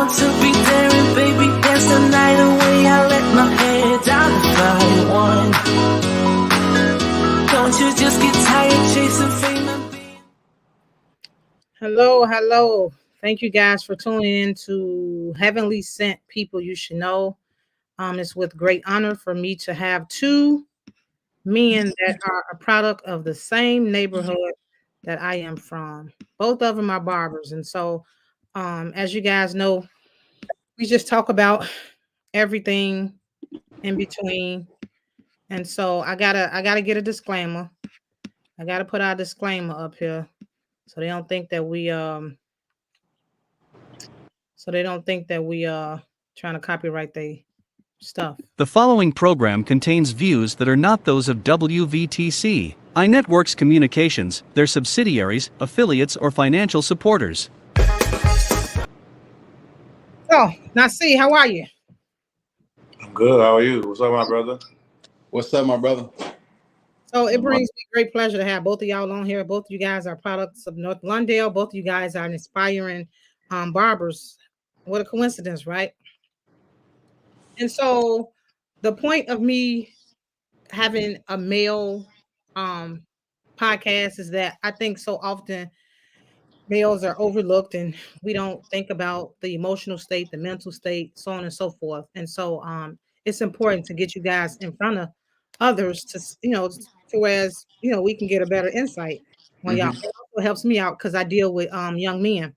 want to be there and baby dance the night away. I let my head down to find one. Don't you just get tired chasing fame and being... Hello. Thank you guys for tuning in to Heavenly Sent People You Should Know. It's with great honor for me to have two men that are a product of the same neighborhood that I am from. Both of them are barbers. And so, as you guys know, we just talk about everything in between. And so I gotta get a disclaimer. I gotta put our disclaimer up here so they don't think that we trying to copyright they stuff. The following program contains views that are not those of WVTC, iNetworks Communications, their subsidiaries, affiliates, or financial supporters. Oh, Nasi, how are you? I'm good. How are you? What's up, my brother? What's up, my brother? So it brings me great pleasure to have both of y'all on here. Both of you guys are products of North Lundale. Both of you guys are inspiring barbers. What a coincidence, right? And so the point of me having a male podcast is that I think so often males are overlooked and we don't think about the emotional state, the mental state, so on and so forth. And so it's important to get you guys in front of others to whereas we can get a better insight on y'all. It also helps me out because I deal with young men.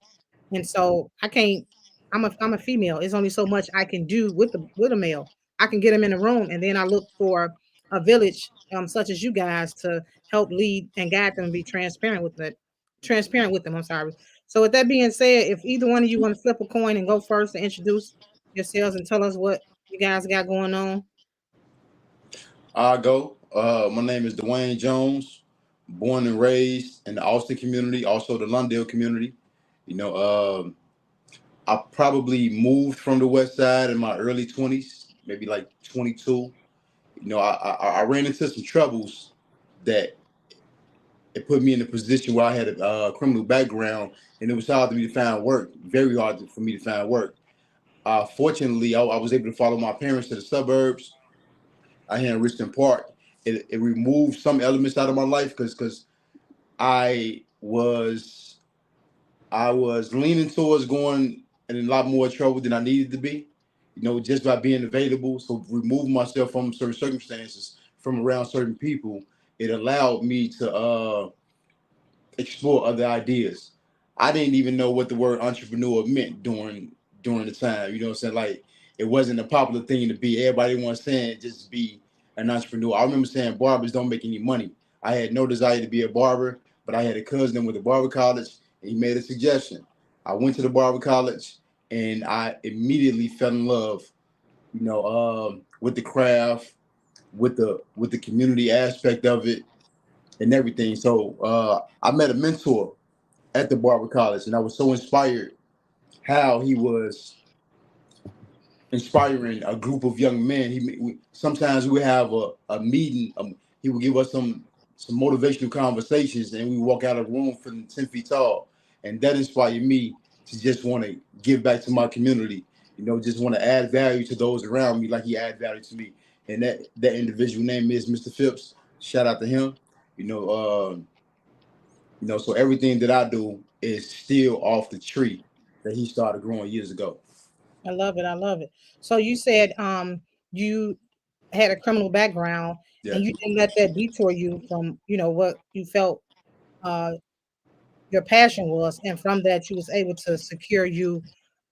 And so I'm a female. It's only so much I can do with a male. I can get them in a room and then I look for a village such as you guys to help lead and guide them and be transparent with them. I'm sorry. So with that being said, if either one of you want to flip a coin and go first and introduce yourselves and tell us what you guys got going on. I'll go. My name is Dwayne Jones, born and raised in the Austin community, also the Lundale community. I probably moved from the West Side in my early 20s, maybe like 22. I ran into some troubles that it put me in a position where I had a criminal background, and it was hard for me to find work, very hard for me to find work. Fortunately, I was able to follow my parents to the suburbs. I here in Richmond Park. It removed some elements out of my life because I was leaning towards going in a lot more trouble than I needed to be, just by being available. So removing myself from certain circumstances, from around certain people, it allowed me to explore other ideas. I didn't even know what the word entrepreneur meant during the time. You know what I'm saying? Like, it wasn't a popular thing to be. Everybody was saying just be an entrepreneur. I remember saying barbers don't make any money. I had no desire to be a barber, but I had a cousin that went to barber college, and he made a suggestion. I went to the barber college, and I immediately fell in love, with the craft, with the community aspect of it, and everything. So I met a mentor at the barber college, and I was so inspired how he was inspiring a group of young men. Sometimes we have a meeting. He would give us some motivational conversations, and we walk out of the room from 10 feet tall. And that inspired me to just want to give back to my community. Just want to add value to those around me, like he added value to me. And that individual name is Mr. Phipps. Shout out to him. So everything that I do is still off the tree that he started growing years ago. I love it. So you said you had a criminal background and you didn't let that detour you from what you felt your passion was, and from that you was able to secure you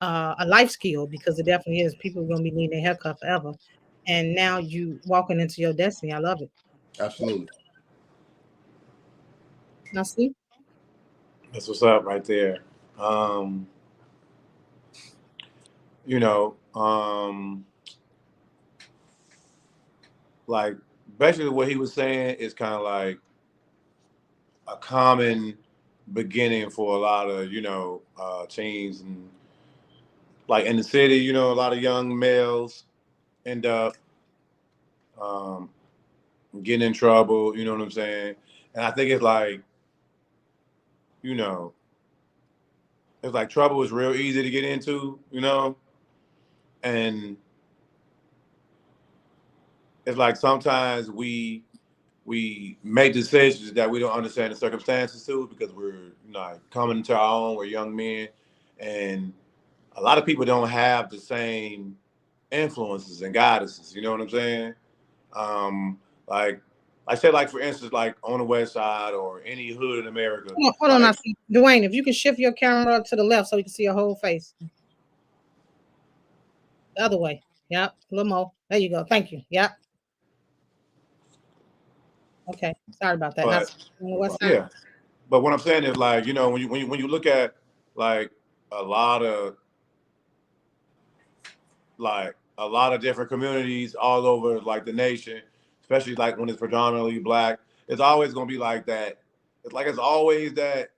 a life skill, because it definitely is. People are going to be needing a haircut forever, and now you walking into your destiny. I love it. Absolutely. Now see, That's what's up right there. Like basically what he was saying is kind of like a common beginning for a lot of teens, and like in the city, a lot of young males end up getting in trouble. You know what I'm saying? And I think it's like, it's like trouble is real easy to get into, you know, and it's like sometimes we make decisions that we don't understand the circumstances too because we're like coming into our own. We're young men, and a lot of people don't have the same influences and guidances. You know what I'm saying? Um, like I said, like for instance, like on the West Side or any hood in America. Hold on, I see Dwayne. If you can shift your camera to the left so we can see your whole face. The other way. Yep. A little more. There you go. Thank you. Yep. Okay. Sorry about that. But On the West Side. yeah, but what I'm saying is like when you look at like a lot of different communities all over like the nation, especially like when it's predominantly black, it's always gonna be like that. It's like it's always that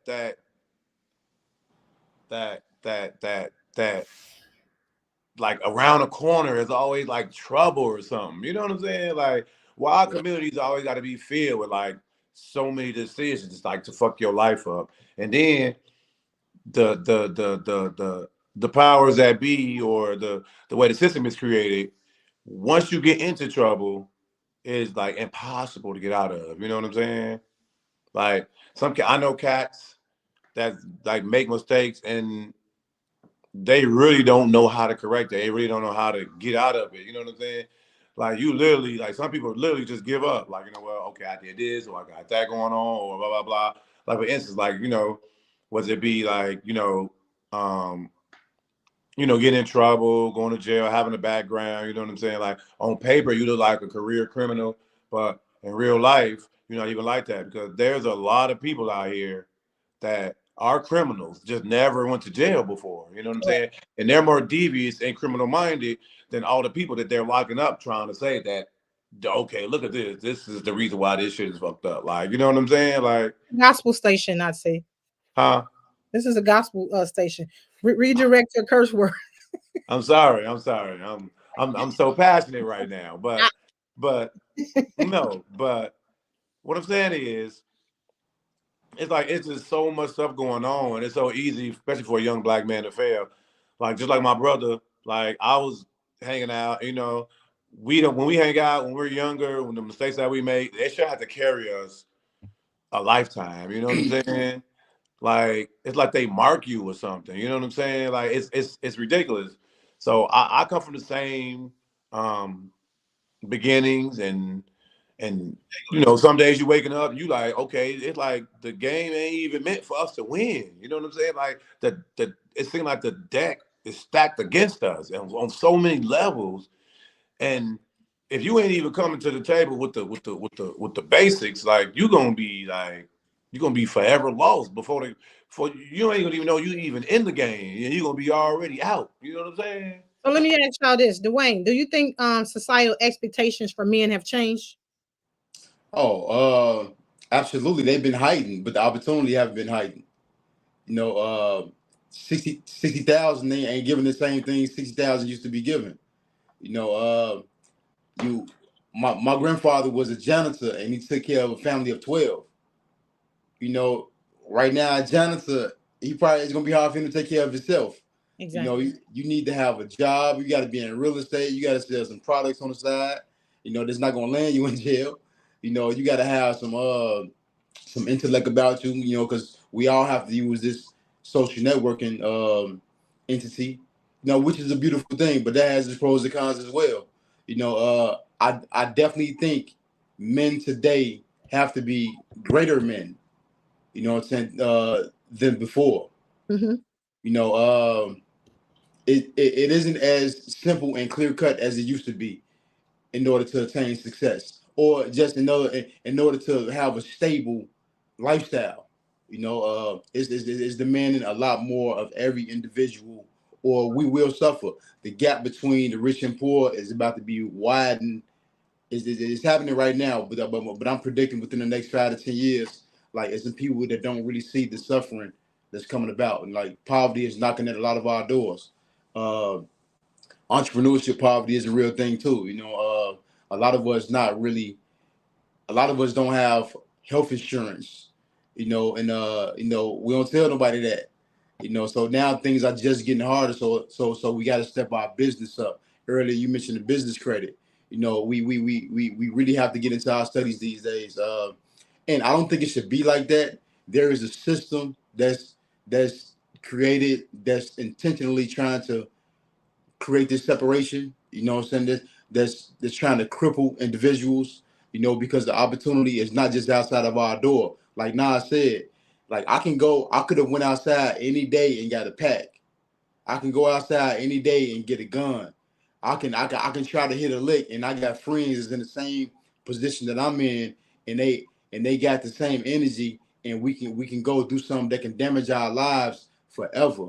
like around the corner is always like trouble or something. You know what I'm saying? Like why our communities always got to be filled with like so many decisions, like to fuck your life up, and then the powers that be or the way the system is created, once you get into trouble, is like impossible to get out of. You know what I'm saying? Like I know cats that like make mistakes and they really don't know how to correct it. They really don't know how to get out of it. You know what I'm saying? Like you literally, like some people literally just give up. Like, you know, well, okay, I did this or I got that going on or blah, blah, blah. Like for instance, like, you know, whether it be like, getting in trouble, going to jail, having a background, you know what I'm saying? Like on paper, you look like a career criminal, but in real life, you're not even like that because there's a lot of people out here that are criminals, just never went to jail before. You know what I'm saying? And they're more devious and criminal minded than all the people that they're locking up trying to say that, okay, look at this. This is the reason why this shit is fucked up. Like, you know what I'm saying? Like, Gospel station, I see. huh? This is a gospel station. Redirect your curse word. I'm sorry. I'm so passionate right now. But no, but what I'm saying is it's like it's just so much stuff going on, and it's so easy, especially for a young black man to fail. Like just like my brother, like I was hanging out, you know, when we hang out when we're younger, when the mistakes that we make, they should have to carry us a lifetime. You know what I'm saying? Like it's like they mark you or something. You know what I'm saying? Like it's ridiculous. So I come from the same um, beginnings and you know, some days you waking up, you like, okay, it's like the game ain't even meant for us to win. You know what I'm saying? Like it seems like the deck is stacked against us and on so many levels. And if you ain't even coming to the table with the basics, like you're gonna be forever lost before you ain't gonna even know you even in the game and you're gonna be already out. You know what I'm saying? So let me ask y'all this, Dwayne. Do you think societal expectations for men have changed? Oh, absolutely. They've been heightened, but the opportunity haven't been heightened. You know, 60,000 they ain't giving the same thing 60,000 used to be given. You know, you my grandfather was a janitor and he took care of a family of 12. You know, right now a janitor, he probably it's gonna be hard for him to take care of himself. You know, Exactly. you need to have a job, you gotta be in real estate, you gotta sell some products on the side. You know, that's not gonna land you in jail. You know, you gotta have some intellect about you, you know, because we all have to use this social networking entity, you know, which is a beautiful thing, but that has its pros and cons as well. You know, I definitely think men today have to be greater men, you know what I'm saying, than before. Mm-hmm. You know, it isn't as simple and clear cut as it used to be in order to attain success or just in order to have a stable lifestyle. You know, it's demanding a lot more of every individual, or we will suffer. The gap between the rich and poor is about to be widened. It's happening right now, but I'm predicting within the next 5 to 10 years, like it's some people that don't really see the suffering that's coming about, and like poverty is knocking at a lot of our doors. Uh, Entrepreneurship poverty is a real thing too. You know, a lot of us not really. A lot of us don't have health insurance. You know, and we don't tell nobody that. You know, so now things are just getting harder. So we got to step our business up. Earlier, you mentioned the business credit. You know, we really have to get into our studies these days. And I don't think it should be like that. There is a system that's created that's intentionally trying to create this separation. You know what I'm saying? That's trying to cripple individuals. You know, because the opportunity is not just outside of our door. Like Nas said, like I could have went outside any day and got a pack. I can go outside any day and get a gun. I can try to hit a lick, and I got friends that's in the same position that I'm in, and they got the same energy, and we can go do something that can damage our lives forever.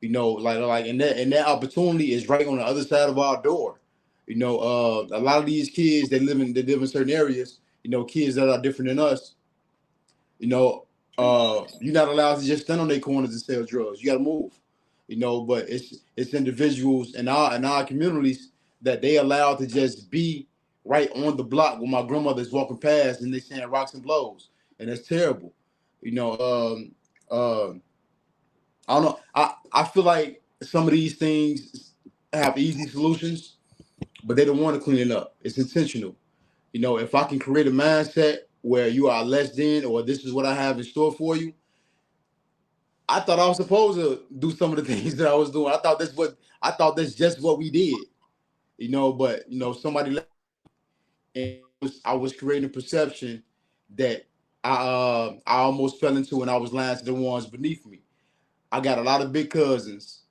You know, like and that opportunity is right on the other side of our door. You know, a lot of these kids they live in certain areas. You know, kids that are different than us. You know, you're not allowed to just stand on their corners and sell drugs. You got to move. You know, but it's individuals in our communities that they allowed to just be right on the block when my grandmother's walking past and they saying rocks and blows, and that's terrible. You know, I don't know. I feel like some of these things have easy solutions, but they don't want to clean it up. It's intentional. You know, if I can create a mindset where you are less than, or this is what I have in store for you, I thought I was supposed to do some of the things that I was doing. I thought that's just what we did. You know, but you know, somebody left, and I was creating a perception that I almost fell into when I was lying to the ones beneath me. I got a lot of big cousins.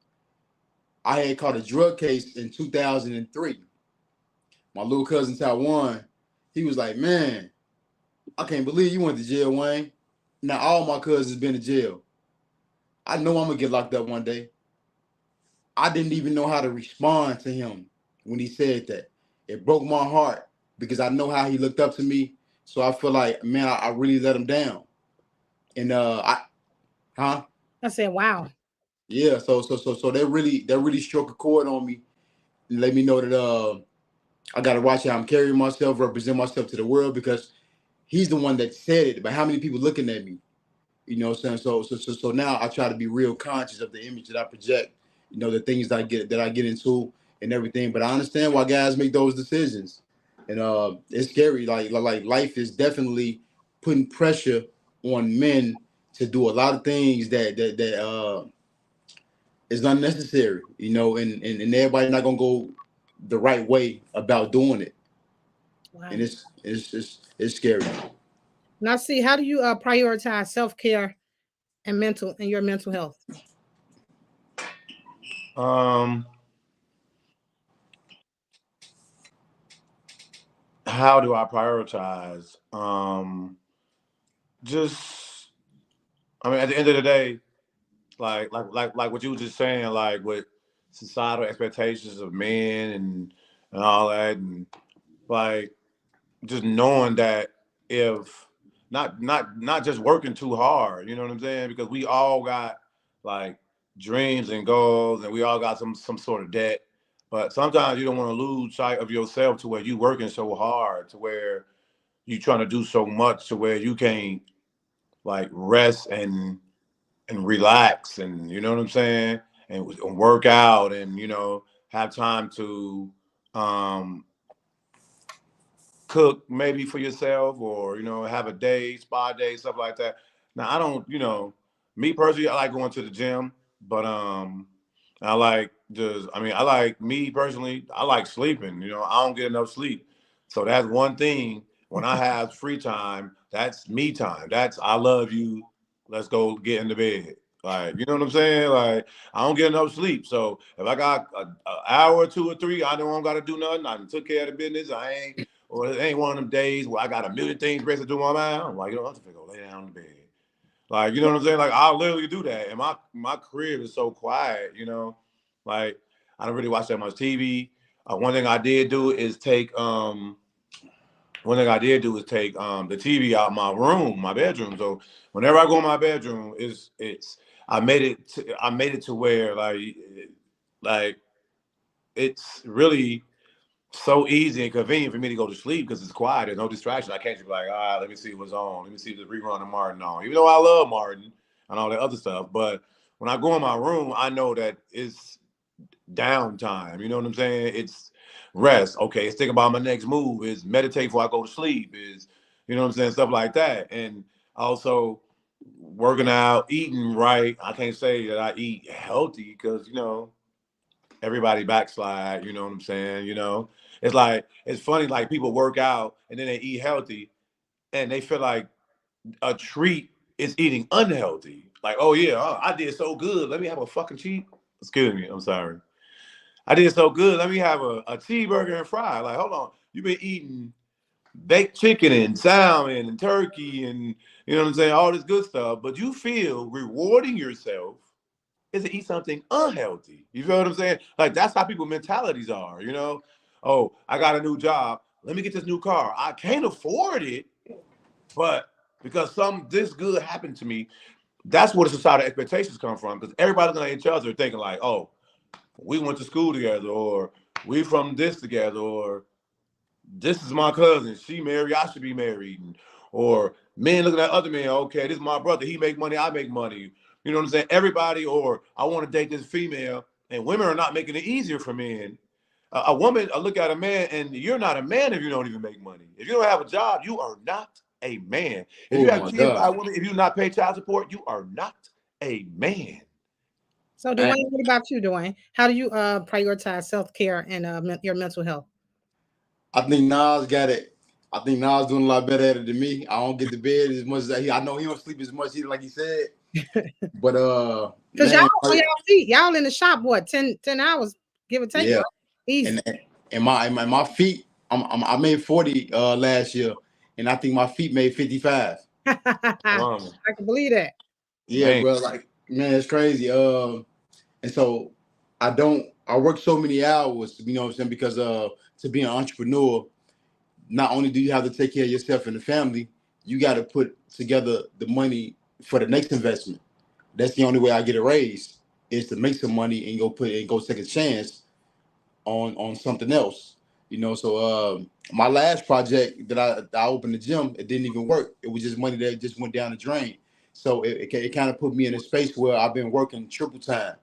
I had caught a drug case in 2003. My little cousin Taiwan, he was like, "Man, I can't believe you went to jail, Wayne." Now all my cousins been to jail. I know I'm gonna get locked up one day. I didn't even know how to respond to him when he said that. It broke my heart because I know how he looked up to me. So I feel like, man, I really let him down. And huh? I said, wow. Yeah. So that really struck a chord on me and let me know that I gotta watch how I'm carrying myself, represent myself to the world, because he's the one that said it. But how many people looking at me? You know what I'm saying? So now I try to be real conscious of the image that I project, you know, the things that I get into and everything. But I understand why guys make those decisions. And it's scary. Like life is definitely putting pressure on men to do a lot of things that is unnecessary, you know, and everybody not gonna go the right way about doing it. Wow. And it's scary. Now, see, how do you prioritize self care and your mental health? Um, how do I prioritize? Just I mean, at the end of the day, like what you were just saying, like with societal expectations of men and all that, and like just knowing that if not just working too hard, you know what I'm saying? Because we all got like dreams and goals, and we all got some sort of debt. But sometimes you don't want to lose sight of yourself to where you working so hard, to where you trying to do so much, to where you can't like rest and relax, and you know what I'm saying, and work out, and have time to um cook maybe for yourself, or have a day, spa day, stuff like that. Now I don't, me personally, I like going to the gym, but I like just, I mean, I like me personally, I like sleeping. I don't get enough sleep, so that's one thing. When I have free time, that's me time. That's I love you. Let's go get in the bed. Like, you know what I'm saying? Like, I don't get enough sleep. So if I got an hour or two or three, I don't got to do nothing. I done took care of the business. I ain't, or it ain't one of them days where I got a million things pressing through my mind. I'm like, I'm just gonna go lay down in the bed. Like, you know what I'm saying? Like, I'll literally do that. And my crib is so quiet, Like, I don't really watch that much TV. One thing I did do is take the TV out my room, my bedroom. So whenever I go in my bedroom, it's I made it to where like it's really so easy and convenient for me to go to sleep because it's quiet. There's no distraction. I can't just be like, all right, let me see what's on. Let me see the rerun of Martin on. Even though I love Martin and all that other stuff, but when I go in my room, I know that it's downtime. You know what I'm saying? It's rest. Okay, it's thinking about my next move. Is meditate before I go to sleep. Is, you know what I'm saying? Stuff like that. And also working out, eating right. I can't say that I eat healthy because, you know, everybody backslide. You know what I'm saying? You know, it's like, it's funny. Like people work out and then they eat healthy and they feel like a treat is eating unhealthy. Like, oh yeah, I did so good. Let me have a fucking cheat. Excuse me. I'm sorry. I did so good. Let me have a cheeseburger and fry. Like, hold on. You've been eating baked chicken and salmon and turkey and, you know what I'm saying, all this good stuff, but you feel rewarding yourself is to eat something unhealthy. You feel what I'm saying? Like that's how people mentalities are, you know? Oh, I got a new job. Let me get this new car. I can't afford it, but because some this good happened to me, that's where the societal expectations come from. Because everybody's looking at each other thinking like, oh, we went to school together, or we from this together, or this is my cousin, she married, I should be married. Or men looking at other men, okay, this is my brother, he make money, I make money. You know what I'm saying? Everybody, or I want to date this female, and women are not making it easier for men. A woman, I look at a man, and you're not a man if you don't even make money. If you don't have a job, you are not a man. If you Oh have my kids by a God. woman, if you do not pay child support, you are not a man. So, I, Dwayne, what about you, Dwayne? How do you prioritize self care and your mental health? I think Nas got it. I think Nas doing a lot better at it than me. I don't get to bed as much as I know he don't sleep as much either, like he said. But Because y'all man, on y'all feet, y'all in the shop, what, 10 hours, give or take, yeah. right? Easy. And my feet, I made 40 last year, and I think my feet made 55. I Um, can believe that. Yeah, man, bro. Like, man, it's crazy. And so I work so many hours, you know what I'm saying? Because to be an entrepreneur, not only do you have to take care of yourself and the family, you got to put together the money for the next investment. That's the only way I get a raise is to make some money and go take a chance on something else. You know, so my last project that I opened the gym, it didn't even work. It was just money that just went down the drain. So it kind of put me in a space where I've been working triple time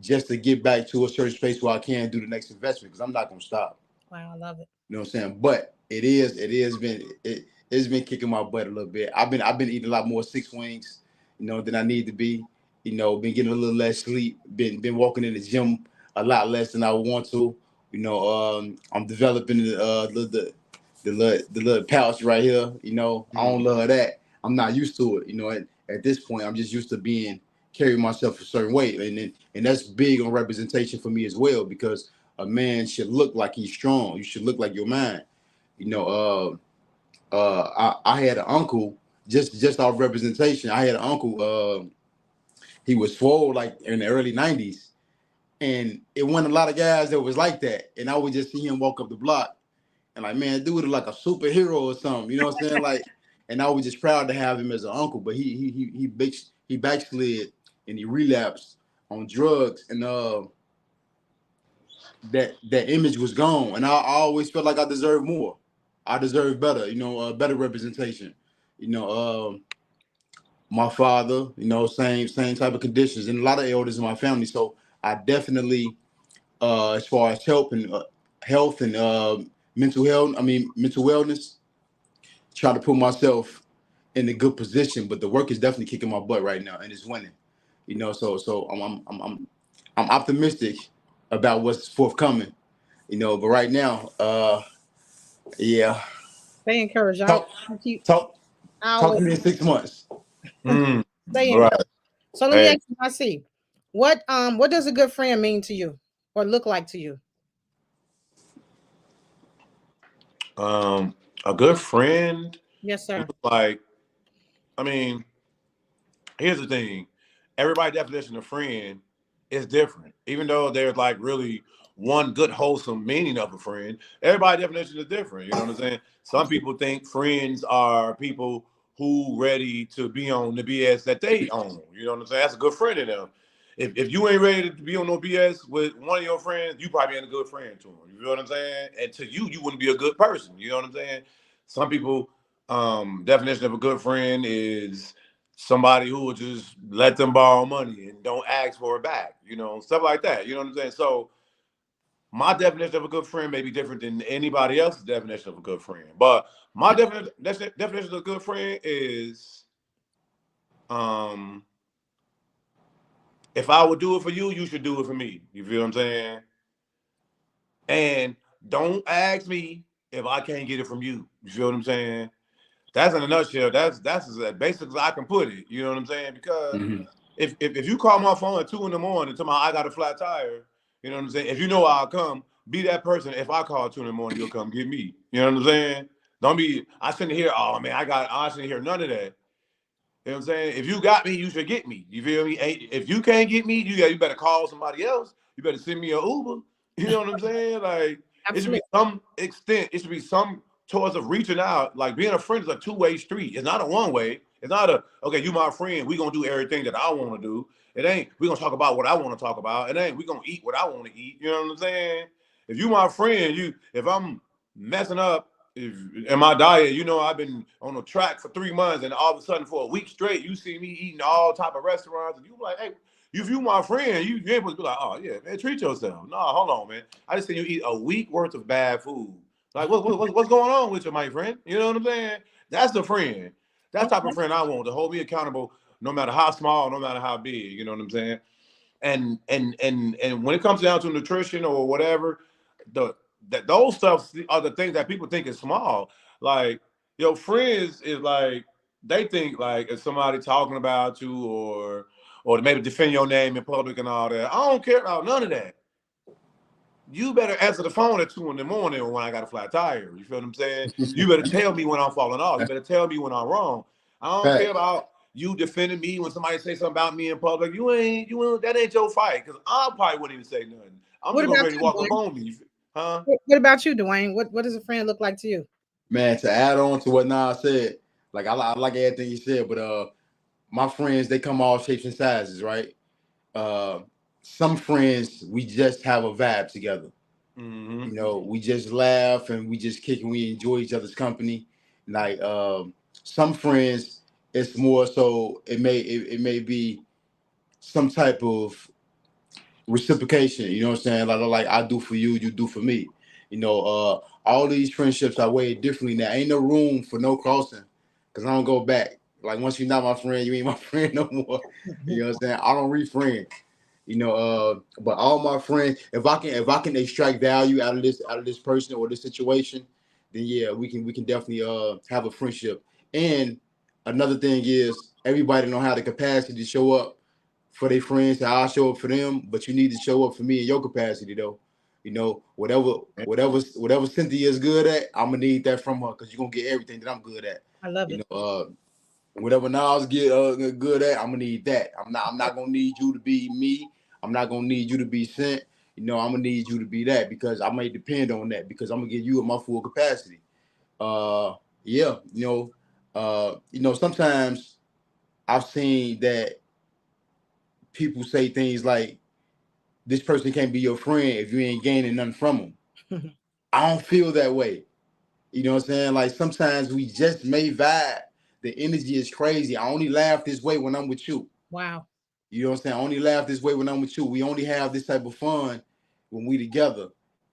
just to get back to a certain space where I can do the next investment because I'm not gonna stop. Wow, I love it. You know what I'm saying? But it's been kicking my butt a little bit. I've been eating a lot more six wings, you know, than I need to be. You know, been getting a little less sleep. Been walking in the gym a lot less than I want to. You know, I'm developing the little pouch right here. You know, I don't love that. I'm not used to it. You know, at this point, I'm just used to being carrying myself a certain way, and that's big on representation for me as well because a man should look like he's strong. You should look like your man. You know, I had an uncle just off representation. I had an uncle. He was swole like in the early '90s, and it wasn't a lot of guys that was like that. And I would just see him walk up the block, and like, man, dude is like a superhero or something. You know what I'm saying? Like, and I was just proud to have him as an uncle. But he backslid and he relapsed on drugs, and that image was gone, and I always felt like I deserved more. I deserve better, you know, better representation. You know, my father, you know, same type of conditions, and a lot of elders in my family. So I definitely, as far as health and mental health, I mean mental wellness, try to put myself in a good position. But the work is definitely kicking my butt right now, and it's winning. You know, so I'm optimistic about what's forthcoming. You know, but right now, yeah. Stay encouraged. Talk, Keep, talk, I talk always to me in 6 months. mm, stay right. encouraged. So let me Hey, ask you, I see. What does a good friend mean to you or look like to you? a good friend, Yes, sir. like, I mean, here's the thing. Everybody's definition of friend is different. Even though there's like really one good wholesome meaning of a friend, everybody's definition is different. You know what I'm saying? Some people think friends are people who ready to be on the BS that they own. You know what I'm saying? That's a good friend in them. If you ain't ready to be on no BS with one of your friends, you probably ain't a good friend to them. You know what I'm saying? And to you, you wouldn't be a good person. You know what I'm saying? Some people definition of a good friend is somebody who will just let them borrow money and don't ask for it back, stuff like that. You know what I'm saying? So my definition of a good friend may be different than anybody else's definition of a good friend. But my definition of a good friend is, if I would do it for you, you should do it for me. You feel what I'm saying? And don't ask me if I can't get it from you. You feel what I'm saying? That's in a nutshell. That's as basic as I can put it. You know what I'm saying? Because if you call my phone at 2 a.m. and tell me I got a flat tire, you know what I'm saying? If you know I'll come, be that person. If I call at 2 a.m, you'll come get me. You know what I'm saying? Don't be. I shouldn't hear. Oh man, I shouldn't hear none of that. You know what I'm saying? If you got me, you should get me. You feel me? If you can't get me, you better call somebody else. You better send me an Uber. You know what I'm saying? Like, it should be some extent. It should be some towards of reaching out. Like, being a friend is a two-way street. It's not a one-way. It's not a, okay, you my friend, we gonna do everything that I want to do. It ain't, we gonna talk about what I want to talk about. It ain't, we gonna eat what I want to eat. You know what I'm saying? If you my friend, if I'm messing up in my diet, I've been on a track for 3 months, and all of a sudden for a week straight, you see me eating all type of restaurants, and you like, hey, if you my friend, you ain't supposed to be like, oh yeah, man, treat yourself. No, hold on, man. I just seen you eat a week worth of bad food. Like, what's going on with you, my friend? You know what I'm saying? That's the friend. That's the type of friend I want to hold me accountable, no matter how small, no matter how big. You know what I'm saying? And when it comes down to nutrition or whatever, those stuff are the things that people think is small. Like, your friends is like, they think like, if somebody talking about you or to maybe defend your name in public and all that. I don't care about none of that. You better answer the phone at 2 a.m. when I got a flat tire. You feel what I'm saying? You better tell me when I'm falling off. You better tell me when I'm wrong. I don't care about you defending me when somebody say something about me in public. You ain't, that ain't your fight, because I probably wouldn't even say nothing. I'm What just gonna about ready to you, walk up Dwayne? on me. Huh? What about you, Dwayne? What does a friend look like to you? Man, to add on to what Nas said, like I like everything he said, but my friends, they come all shapes and sizes, right? Some friends, we just have a vibe together. We just laugh and we just kick and we enjoy each other's company. Like, some friends, it's more so it may be some type of reciprocation. You know what I'm saying? Like I do for you, you do for me. All these friendships are way differently now. Ain't no room for no crossing, because I don't go back. Like, once you're not my friend, you ain't my friend no more. You know what I'm saying? I don't refriend. But all my friends, if I can extract value out of this person or this situation, then yeah, we can definitely have a friendship. And another thing is, everybody don't have the capacity to show up for their friends, and I'll show up for them, but you need to show up for me in your capacity though. Whatever Cynthia is good at, I'm gonna need that from her, because you're gonna get everything that I'm good at. I love You it. know, whatever Nas get good at, I'm gonna need that. I'm not gonna need you to be me. I'm not gonna need you to be Cynt. I'm gonna need you to be that, because I may depend on that, because I'm gonna give you at my full capacity. Yeah, sometimes I've seen that people say things like, this person can't be your friend if you ain't gaining nothing from them. I don't feel that way. You know what I'm saying? Like, sometimes we just may vibe. The energy is crazy. I only laugh this way when I'm with you. Wow. You know what I'm saying? I only laugh this way when I'm with you. We only have this type of fun when we together.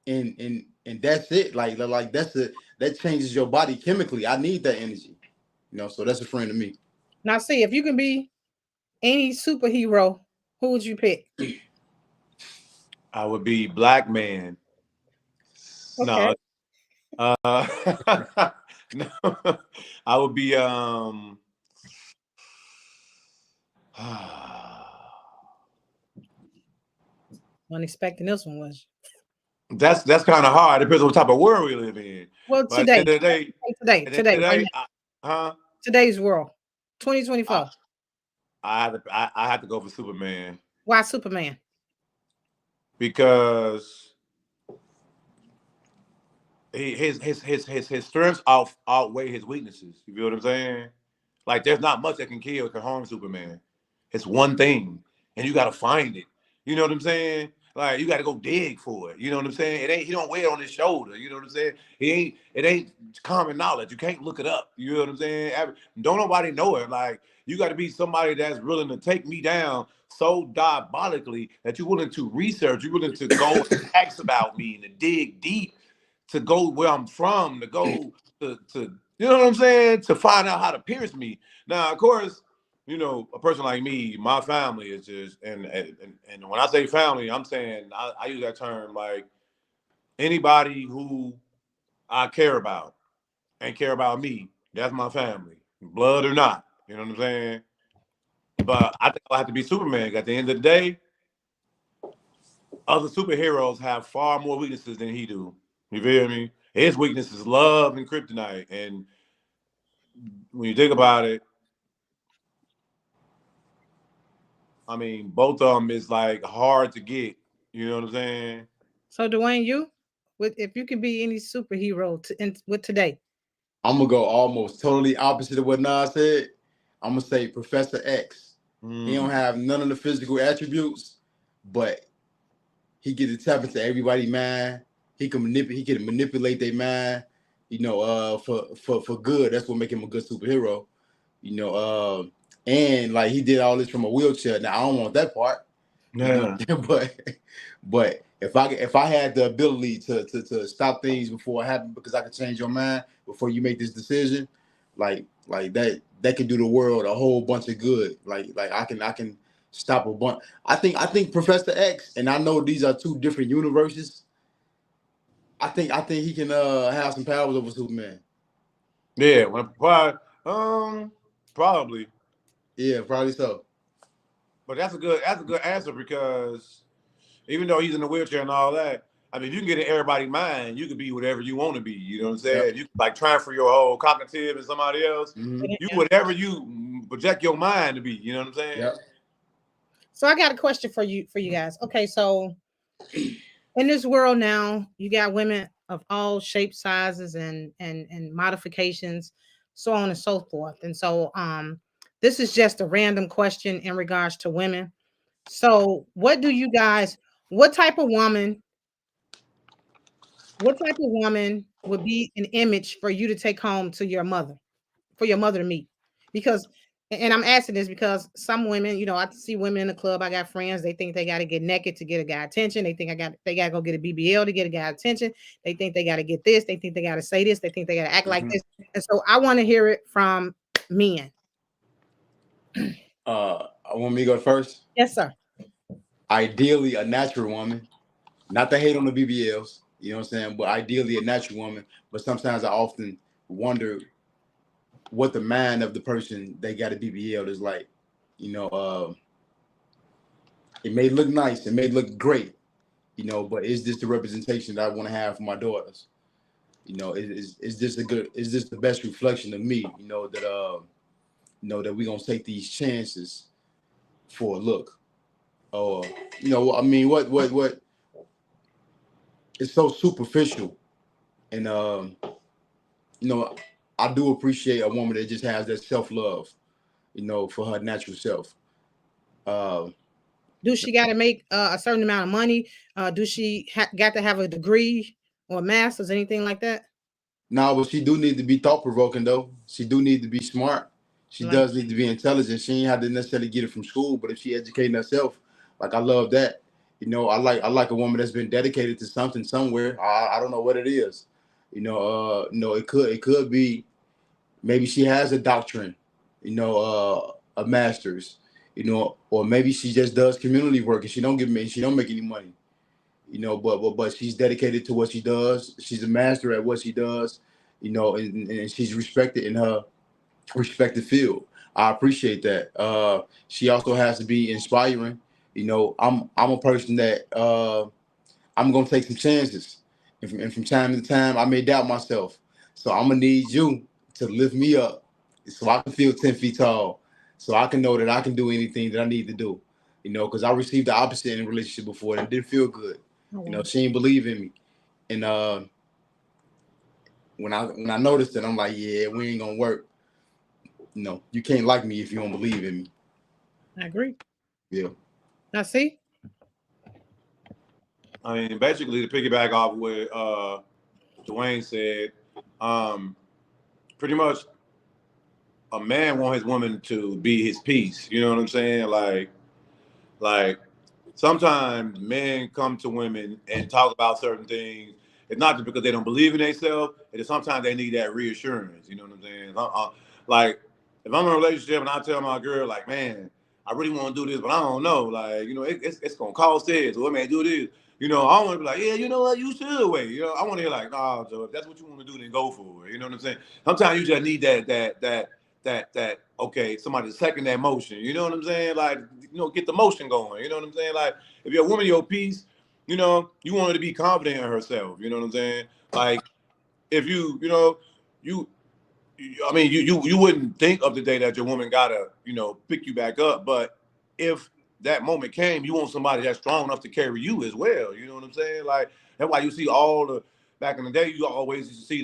And that's it. Like that changes your body chemically. I need that energy. So that's a friend to me. Now, see, if you can be any superhero, who would you pick? I would be Black Man. Okay. No. No. I would be Unexpecting this one was. that's kind of hard. It depends on what type of world we live in. Well, But at the today, end of the day, right huh? now, today's world, 2024. I have to go for Superman, Why Superman? because his strengths outweigh his weaknesses. You feel what I'm saying? Like, there's not much that can kill, can harm Superman. It's one thing, and you got to find it. You know what I'm saying? Like, you got to go dig for it. You know what I'm saying? It ain't, he don't wear it on his shoulder. You know what I'm saying? It ain't common knowledge. You can't look it up. You know what I'm saying? Don't nobody know it. Like, you got to be somebody that's willing to take me down so diabolically that you're willing to research, you're willing to go and ask about me and to dig deep, to go where I'm from, to go to you know what I'm saying? To find out how to pierce me. Now, of course, you know, a person like me, my family is just, and when I say family, I'm saying I use that term like anybody who I care about and care about me. That's my family, blood or not. You know what I'm saying? But I think I have to be Superman. At the end of the day, other superheroes have far more weaknesses than he do. You feel me? His weakness is love and kryptonite. And when you think about it, I mean, both of them is like hard to get. You know what I'm saying? So Dwayne, if you could be any superhero with today. I'm gonna go almost totally opposite of what Nas said. I'm gonna say Professor X. He don't have none of the physical attributes, but he get to tap into everybody's mind. He can manipulate their mind, you know, for good. That's what make him a good superhero. You know, and like he did all this from a wheelchair. Now I don't want that part. Yeah. You know, but if I had the ability to stop things before it happened, because I could change your mind before you make this decision, like that could do the world a whole bunch of good. Like I can stop a bunch. I think Professor X, and I know these are two different universes. I think he can have some powers over Superman. Yeah, probably. Yeah, probably so. But that's a good answer because even though he's in the wheelchair and all that, I mean, if you can get in everybody's mind, you can be whatever you want to be. You know what I'm saying? Yep. If you like transfer your whole cognitive and somebody else, you whatever you project your mind to be. You know what I'm saying? Yep. So I got a question for you guys. Okay, so in this world now, you got women of all shapes, sizes, and modifications, so on and so forth. And so this is just a random question in regards to women. So what type of woman would be an image for you to take home to your mother, for your mother to meet? Because, and I'm asking this because some women, you know, I see women in the club. I got friends. They think they got to get naked to get a guy attention. They think they got to go get a BBL to get a guy attention. They think they got to get this. They think they got to say this. They think they got to act like this. And so I want to hear it from men. I want me to go first. Yes, sir. Ideally, a natural woman, not to hate on the BBLs. You know what I'm saying? But ideally, a natural woman. But sometimes I often wonder what the mind of the person they got a BBL is like. You know, it may look nice, it may look great, you know, but is this the representation that I want to have for my daughters? You know, is this the best reflection of me? You know that we gonna take these chances for a look, or you know, I mean, what it's so superficial, and you know, I do appreciate a woman that just has that self love, you know, for her natural self. Do she got to make a certain amount of money? Do she got to have a degree or a master's, anything like that? No, but she do need to be thought provoking though. She do need to be smart. She Like, does need to be intelligent. She ain't have to necessarily get it from school, but if she educating herself, like I love that. You know, I like a woman that's been dedicated to something somewhere. I don't know what it is. You know, no, it could be maybe she has a doctrine, you know, a master's, you know, or maybe she just does community work and she don't make any money. You know, but she's dedicated to what she does. She's a master at what she does, you know, and she's respected in her respective field. I appreciate that. She also has to be inspiring. You know, I'm a person that I'm gonna take some chances, and from time to time I may doubt myself. So I'm gonna need you to lift me up, so I can feel 10 feet tall, so I can know that I can do anything that I need to do. You know, because I received the opposite in a relationship before, and it didn't feel good. You know, she didn't believe in me, and when I noticed it, I'm like, yeah, we ain't gonna work. You know, you can't like me if you don't believe in me. I agree. Yeah. Now, see, I mean, basically to piggyback off what Dwayne said, pretty much a man wants his woman to be his piece. You know what I'm saying? Like sometimes men come to women and talk about certain things. It's not just because they don't believe in themselves. It is sometimes they need that reassurance. You know what I'm saying? Like if I'm in a relationship and I tell my girl like, man, I really want to do this, but I don't know. Like, you know, it's gonna cost this, or it may do this. You know, I want to be like, yeah, you know what, you should wait. You know, I want to hear like, nah, Joe, if that's what you want to do, then go for it. You know what I'm saying? Sometimes you just need that okay, somebody to second that motion. You know what I'm saying? Like, you know, get the motion going. You know what I'm saying? Like, if you're a woman, your piece, you know, you want her to be confident in herself. You know what I'm saying? Like, if you know, you I mean, you wouldn't think of the day that your woman gotta, you know, pick you back up. But if that moment came, you want somebody that's strong enough to carry you as well. You know what I'm saying? Like that's why you see all the back in the day, you always used to see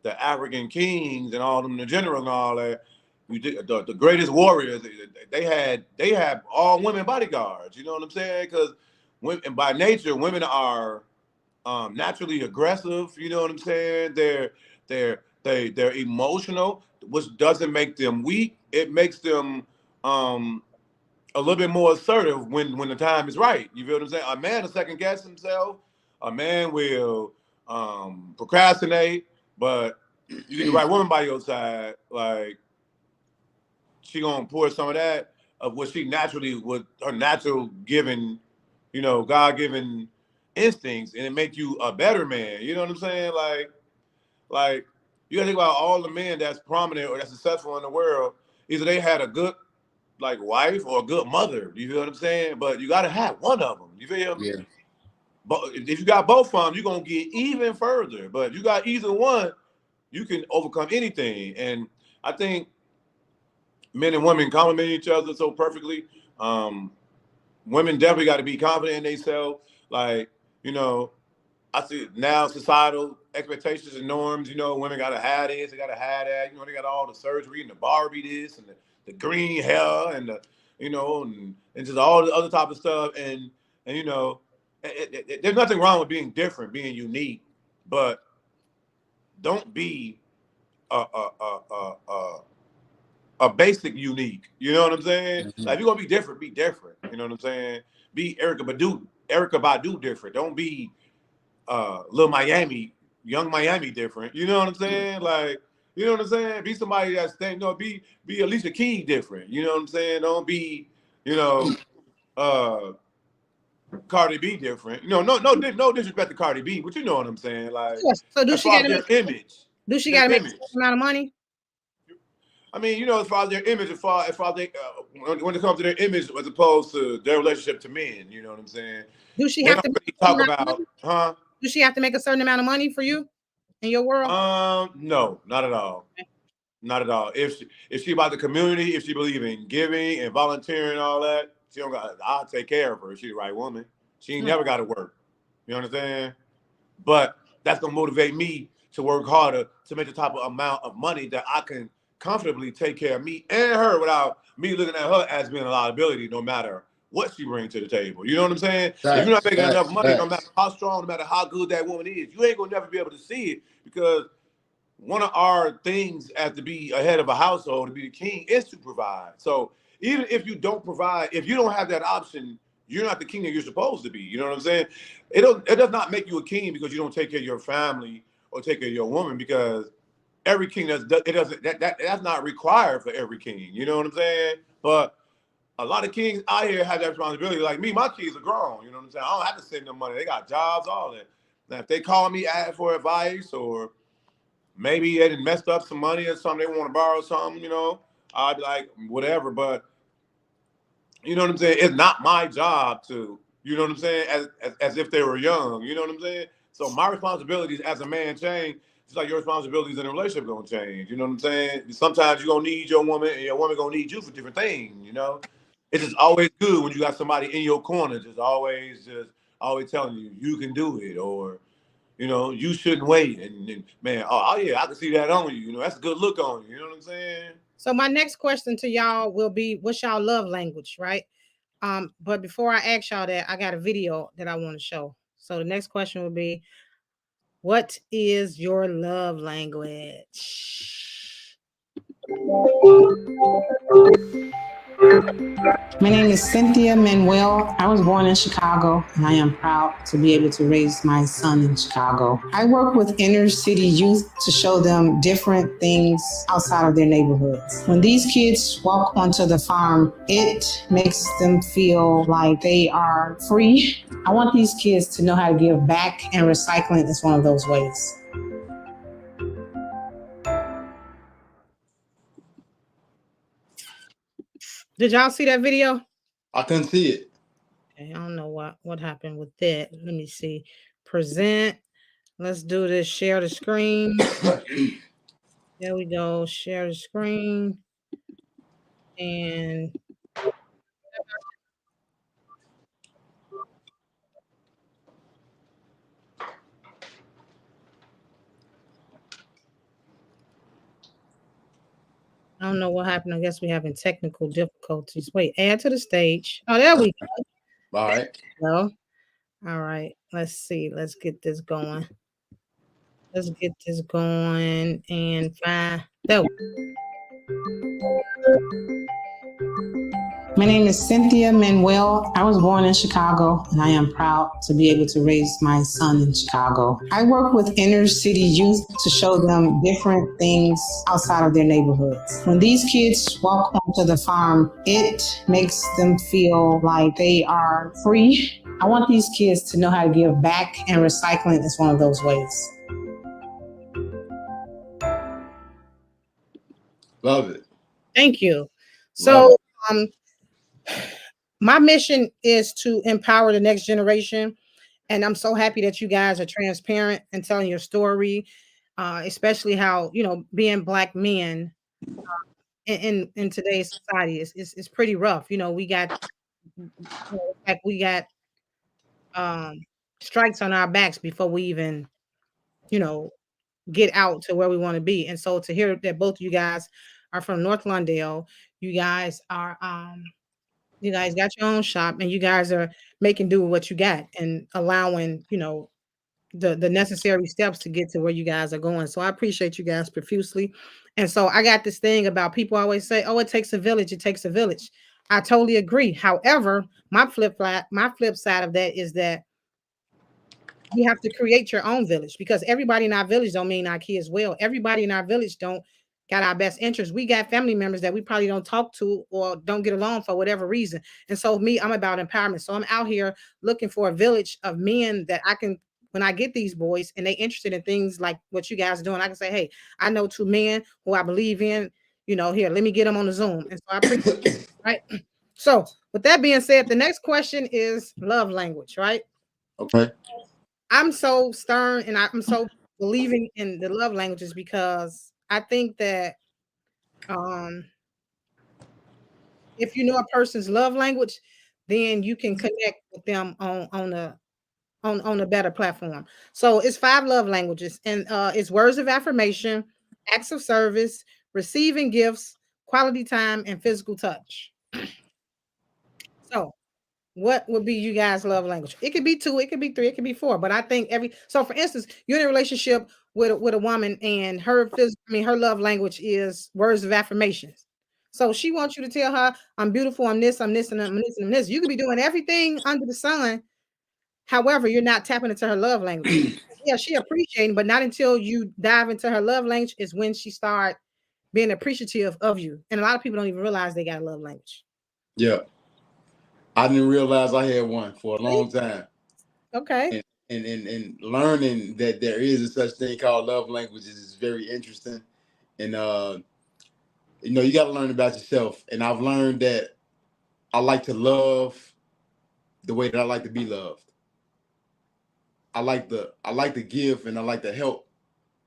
the African kings and all them, the generals and all that. You did the greatest warriors. They had all women bodyguards. You know what I'm saying? Because women, by nature, women are naturally aggressive. You know what I'm saying? They're emotional, which doesn't make them weak. It makes them a little bit more assertive when the time is right. You feel what I'm saying? A man will second guess himself. A man will procrastinate, but you get the right woman by your side, like she gonna pour some of that of what she naturally, with her natural given, you know, God given instincts, and it make you a better man. You know what I'm saying? Like you gotta think about all the men that's prominent or that's successful in the world. Either they had a good like wife or a good mother. You feel what I'm saying? But you gotta have one of them. You feel me? Yeah. But if you got both of them, you're gonna get even further. But if you got either one, you can overcome anything. And I think men and women complement each other so perfectly. Um, Women definitely got to be confident in themselves. Like, you know, I see now societal expectations and norms. You know, women got to have this, they got to have that. You know, they got all the surgery and the Barbie this and the green hair and the, you know, and just all the other type of stuff. And you know, there's nothing wrong with being different, being unique, but don't be a basic unique. You know what I'm saying? Mhm. Like if you're gonna be different, be different. You know what I'm saying? Be Erica Badu different. Don't be Lil Miami, Young Miami different. You know what I'm saying? Like, you know what I'm saying? Be somebody that's you know, be Alicia Keys different. You know what I'm saying? Don't be, you know, uh Cardi B different. You know, no disrespect to Cardi B, but you know what I'm saying? Like Yes. So as far as their image. do she Their gotta make a image. certain amount of money? I mean, you know, as far as their image, as far as they, when it comes to their image, as opposed to their relationship to men, you know what I'm saying? Do she They have don't to make really a certain talk amount of about, money? huh? Do she have to make a certain amount of money for you in your world? No, not at all, not at all. If she about the community, if she believe in giving and volunteering and all that, she don't got. I'll take care of her. If she the right woman. She ain't never got to work. You understand? But that's gonna motivate me to work harder to make the type of amount of money that I can comfortably take care of me and her without me looking at her as being a liability, no matter what she brings to the table. You know what I'm saying? If you're not Facts, making enough facts, money, no matter facts. how strong, no matter how good that woman is, you ain't gonna never be able to see it because one of our things as to be a head of a household, to be the king, is to provide. So even if you don't provide, if you don't have that option, you're not the king that you're supposed to be. You know what I'm saying? It does not make you a king because you don't take care of your family or take care of your woman, because every king that's not required for every king. You know what I'm saying? But a lot of kings out here have that responsibility. Like me, my kids are grown. You know what I'm saying? I don't have to send them money. They got jobs, all that. Now, if they call me, ask for advice, or maybe they done messed up some money or something, they want to borrow something, you know, I'd be like, whatever. But you know what I'm saying? It's not my job to, you know what I'm saying, as if they were young. You know what I'm saying? So my responsibilities as a man change, just like your responsibilities in a relationship gonna change. You know what I'm saying? Sometimes you're gonna need your woman and your woman gonna need you for different things, you know? It's just always good when you got somebody in your corner, just always telling you you can do it, or you know, you shouldn't wait. And man, oh yeah, I can see that on you. You know, that's a good look on you. You know what I'm saying? So my next question to y'all will be, what's y'all love language, right? But before I ask y'all that, I got a video that I want to show. So the next question would be, what is your love language? My name is Cynthia Manuel. I was born in Chicago, and I am proud to be able to raise my son in Chicago. I work with inner city youth to show them different things outside of their neighborhoods. When these kids walk onto the farm, it makes them feel like they are free. I want these kids to know how to give back, and recycling is one of those ways. Did y'all see that video? I couldn't see it. Okay, I don't know what happened with that. Let me see. Present. Let's do this. Share the screen. There we go. Share the screen. And I don't know what happened. I guess we're having technical difficulties. Wait, add to the stage. Oh, there we go. All right. Well, all right. Let's see. Let's get this going. Let's get this going and find. There we My name is Cynthia Manuel. I was born in Chicago, and I am proud to be able to raise my son in Chicago. I work with inner city youth to show them different things outside of their neighborhoods. When these kids walk onto the farm, it makes them feel like they are free. I want these kids to know how to give back, and recycling is one of those ways. Love it. Thank you. Love So, my mission is to empower the next generation. And I'm so happy that you guys are transparent and telling your story, especially how, being Black men in today's society is pretty rough. We got, like we got strikes on our backs before we even, get out to where we want to be. And so to hear that both of you guys are from North Lawndale, you guys are you guys got your own shop, and you guys are making do with what you got and allowing, the necessary steps to get to where you guys are going. So I appreciate you guys profusely. And so I got this thing about people always say, "Oh, it takes a village. It takes a village." I totally agree. However, my flip side of that is that you have to create your own village, because everybody in our village don't mean our kids well. Everybody in our village don't got our best interests. We got family members that we probably don't talk to or don't get along for whatever reason. And so me, I'm about empowerment. So I'm out here looking for a village of men that I can, when I get these boys and they interested in things like what you guys are doing, I can say, "Hey, I know 2 men who I believe in, here, let me get them on the Zoom." And so I appreciate it, right? So with that being said, the next question is love language, right? Okay. I'm so stern and I'm so believing in the love languages, because I think that if you know a person's love language, then you can connect with them on a better platform. So it's 5 love languages, and it's words of affirmation, acts of service, receiving gifts, quality time, and physical touch. So what would be you guys' love language? It could be 2, it could be 3, it could be 4. But I think so for instance, you're in a relationship with a woman, and her love language is words of affirmations. So she wants you to tell her, "I'm beautiful, I'm this, I'm this, and I'm this, and I'm this." You could be doing everything under the sun. However, you're not tapping into her love language. Yeah, she appreciating, but not until you dive into her love language is when she start being appreciative of you. And a lot of people don't even realize they got a love language. Yeah. I didn't realize I had one for a long time. Okay. And learning that there is a such thing called love languages is very interesting. And you got to learn about yourself. And I've learned that I like to love the way that I like to be loved. I like to give, and I like to help.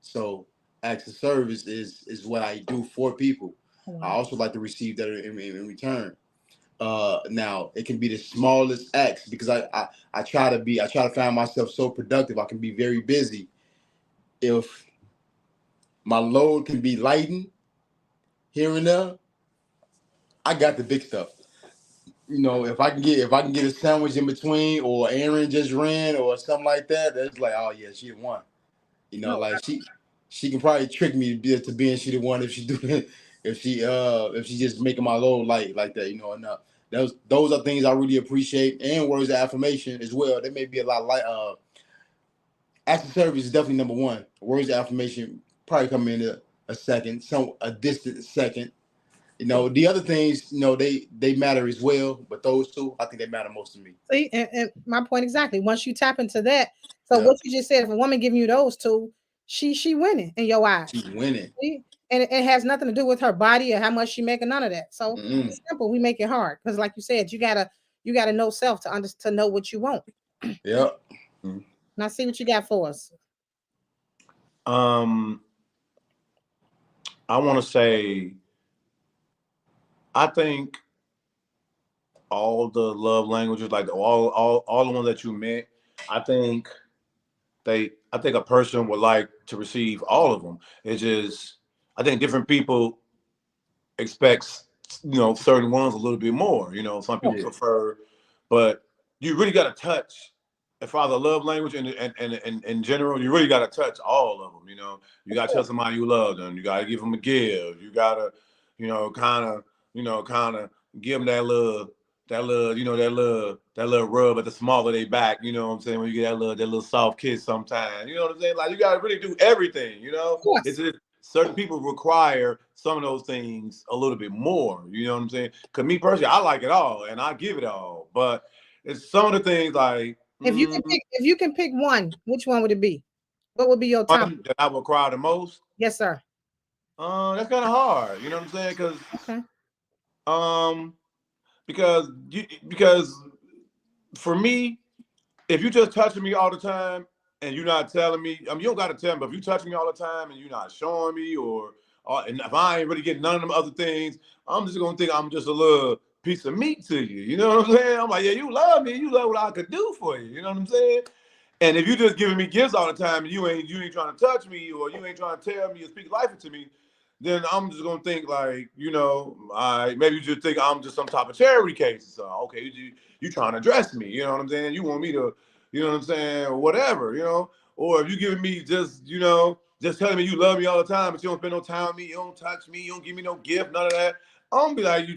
So acts of service is what I do for people. Wow. I also like to receive that in return. Now it can be the smallest acts, because I try to find myself so productive. I can be very busy. If my load can be lightened here and there, I got the big stuff. if I can get a sandwich in between, or Aaron just ran, or something like that, that's like, oh yeah, she the one. No, Like she can probably trick me to being she the one if she do it, if she just making my load light like that, and those are things I really appreciate, and words of affirmation as well. They may be a lot like acts of service is definitely number one. Words of affirmation probably come in a second, a distant second. The other things, they matter as well, but those two, I think they matter most to me. see, and my point exactly. Once you tap into that, so Yeah, what you just said, if a woman giving you those two, she winning in your eyes. she's winning. See? And it has nothing to do with her body or how much she making, none of that. So Mm-mm. it's simple. We make it hard because, like you said, you gotta know self to know what you want. Yep. Now, see what you got for us. I want to say, I think all the love languages, like all the ones that you meant, I think a person would like to receive all of them. It's just, I think different people expects certain ones a little bit more. Some people Yeah. prefer, but you really got to touch. As far as the love language and in general, you really got to touch all of them. You got to tell somebody you love them. You got to give them a gift. You got to, kind of give them that little rub at the small of their back. You know what I'm saying? When you get that little soft kiss sometimes. You know what I'm saying? Like, you got to really do everything. Of course. It's just certain people require some of those things a little bit more. You know what I'm saying? Because me personally, I like it all and I give it all. But it's some of the things like, If you can pick one, which one would it be? What would be your top? one that I would cry the most. Yes, sir. That's kind of hard. You know what I'm saying? Because Okay. because for me, if you just touching me all the time and you're not telling me, I mean, you don't got to tell me, but if you touch me all the time and you're not showing me, and if I ain't really getting none of them other things, I'm just gonna think I'm just a little piece of meat to you. You know what I'm saying? I'm like, yeah, you love me, you love what I could do for you. You know what I'm saying? And if you just giving me gifts all the time and you ain't trying to touch me, or you ain't trying to tell me or speak life into me, then I'm just gonna think like, maybe you just think I'm just some type of charity case. So okay, you trying to dress me, you know what I'm saying? You want me to, you know what I'm saying, or whatever, Or if you giving me just telling me you love me all the time, but you don't spend no time with me, you don't touch me, you don't give me no gift, none of that. I'm gonna be like, you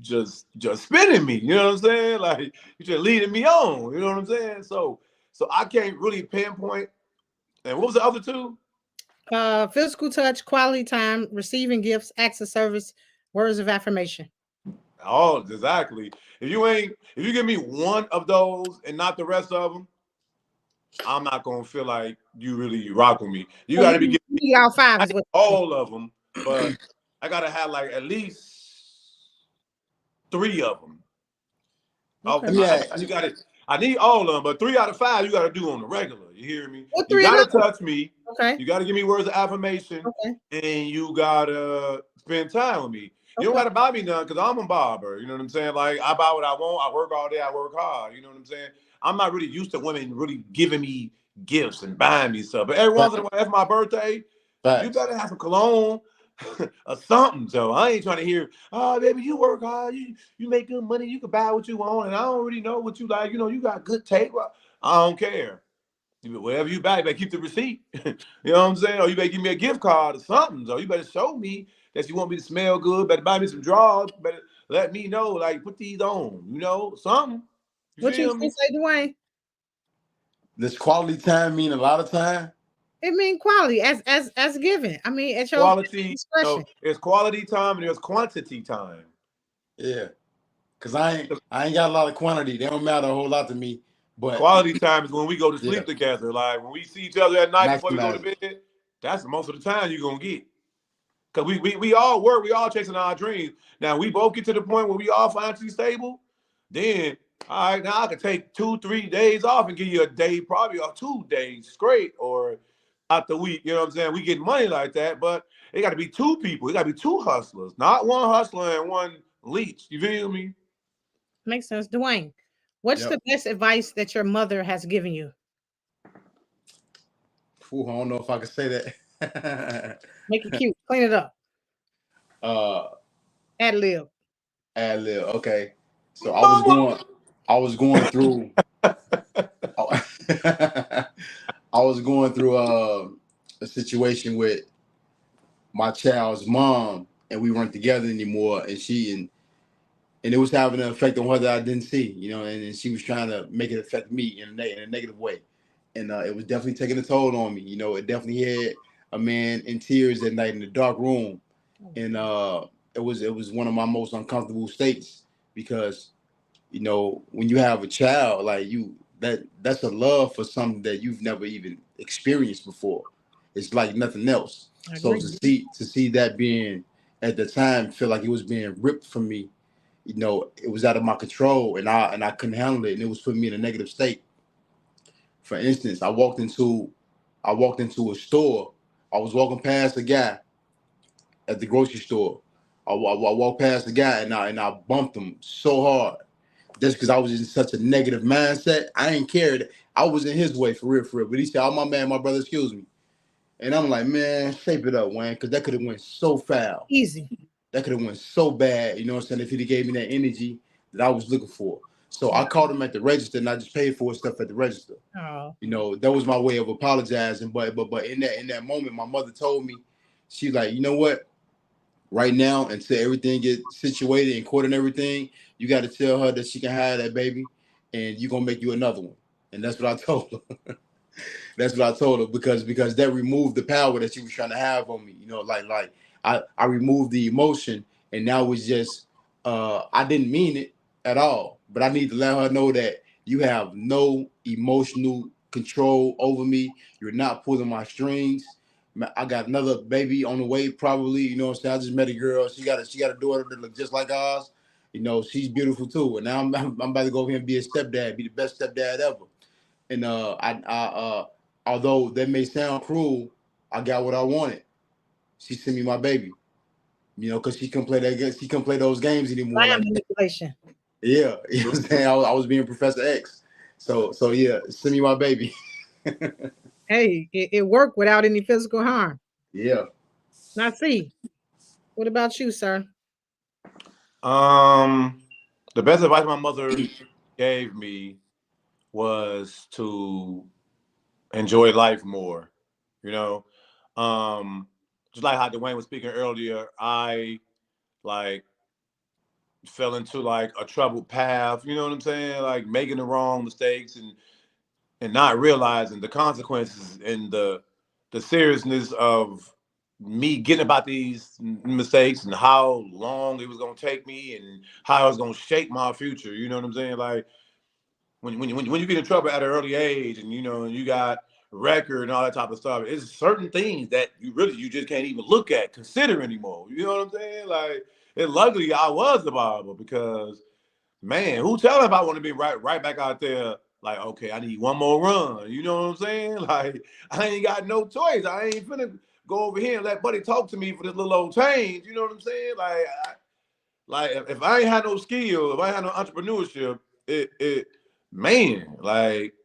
just spinning me, you know what I'm saying? Like, you just leading me on, you know what I'm saying? So I can't really pinpoint. And what was the other two? Physical touch, quality time, receiving gifts, acts of service, words of affirmation. Oh, exactly. If you give me one of those and not the rest of them, I'm not gonna feel like you really rock with me. You So got to be giving you me need all five is what all of them, but I gotta have like at least 3 of them. Okay. I need all of them, but 3 out of 5 you gotta do on the regular. You hear me? What You 3 gotta of them? touch me. Okay. You gotta give me words of affirmation, Okay. and you gotta spend time with me. You don't gotta buy me none because I'm a barber. You know what I'm saying? Like, I buy what I want. I work all day. I work hard. You know what I'm saying? I'm not really used to women really giving me gifts and buying me stuff. But every once in a while, after my birthday, you better have some cologne or something. So I ain't trying to hear, oh, baby, you work hard. You make good money. You can buy what you want. And I don't really know what you like. You got good taste. I don't care. Whatever you buy, you better keep the receipt. You know what I'm saying? Or you better give me a gift card or something. So you better show me that you want me to smell good. Better buy me some drawers. Better let me know, like, put these on. Something. What you say, Dwayne? Does quality time mean a lot of time? It mean quality as given. I mean, it's your Quality. discretion. There's quality time and there's quantity time. Yeah, cause I ain't got a lot of quantity. They don't matter a whole lot to me. But quality time is when we go to sleep together. Like, when we see each other at night before we go to bed, that's most of the time you're gonna get. Cause we all work, we all chasing our dreams. Now we both get to the point where we all financially stable. Then, all right, now I can take 2-3 days off and give you a day, probably, or 2 days straight, or out the week. You know what I'm saying? We get money like that, but it got to be 2 people. It got to be 2 hustlers, not one hustler and one leech. You feel me? Makes sense. Dwayne, what's the best advice that your mother has given you? Ooh, I don't know if I can say that. Make it cute. Clean it up. Ad lib. Okay. So I was going through I was going through a situation with my child's mom, and we weren't together anymore, and it was having an effect on her that I didn't see, and she was trying to make it affect me in a negative way, and it was definitely taking a toll on me. It definitely had a man in tears that night in the dark room, and it was one of my most uncomfortable states because when you have a child, like that's a love for something that you've never even experienced before. It's like nothing else. So to see that being at the time feel like it was being ripped from me, it was out of my control, and I couldn't handle it, and it was putting me in a negative state. For instance, I walked into a store. I was walking past a guy at the grocery store. I walked past the guy, and I bumped him so hard just because I was in such a negative mindset. I didn't care that I was in his way for real. But he said, "Oh, my man, my brother, excuse me." And I'm like, man, shape it up, Wayne, because that could have went so foul. Easy. That could have went so bad, if he'd have gave me that energy that I was looking for. So I called him at the register, and I just paid for his stuff at the register. Oh. That was my way of apologizing. But in that moment, my mother told me, she's like, you know what? Right now, until everything gets situated in court and everything, you got to tell her that she can hire that baby, and you're gonna make you another one. And that's what I told her. That's what I told her because that removed the power that she was trying to have on me. Like I removed the emotion, and now it's just I didn't mean it at all. But I need to let her know that you have no emotional control over me. You're not pulling my strings. I got another baby on the way, probably. I just met a girl. She got a daughter that looks just like ours. She's beautiful too. And now I'm about to go over here and be a stepdad, be the best stepdad ever. And although that may sound cruel, I got what I wanted. She sent me my baby. Because she couldn't play that game. She couldn't play those games anymore. Like manipulation. Yeah, you know what I'm saying? I was being Professor X. So yeah, send me my baby. Hey, it worked without any physical harm. Yeah. Now, see, what about you, sir? The best advice my mother gave me was to enjoy life more. Just like how Dwayne was speaking earlier, I fell into a troubled path. You know what I'm saying? Like making the wrong mistakes and not realizing the consequences and the seriousness of me getting about these mistakes and how long it was going to take me and how it was going to shape my future. You know what I'm saying? Like when you get in trouble at an early age and you got record and all that type of stuff, it's certain things that you just can't even look at, consider anymore. You know what I'm saying? Like, and luckily I was the Bible because, man, who tell if I want to be right back out there? Like, okay, I need one more run. You know what I'm saying? Like, I ain't got no choice. I ain't finna go over here and let Buddy talk to me for this little old change. You know what I'm saying? Like, if I ain't had no skill, if I ain't had no entrepreneurship, man, like,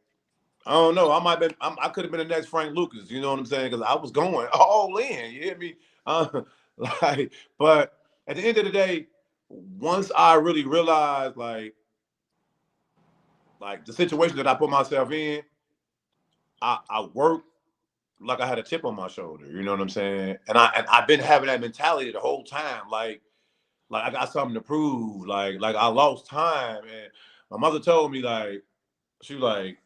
I don't know. I could have been the next Frank Lucas. You know what I'm saying? Because I was going all in. You hear me? But at the end of the day, once I really realized, like the situation that I put myself in, I worked like I had a chip on my shoulder. You know what I'm saying? And I've been having that mentality the whole time. Like I got something to prove. Like I lost time. And my mother told me she was like,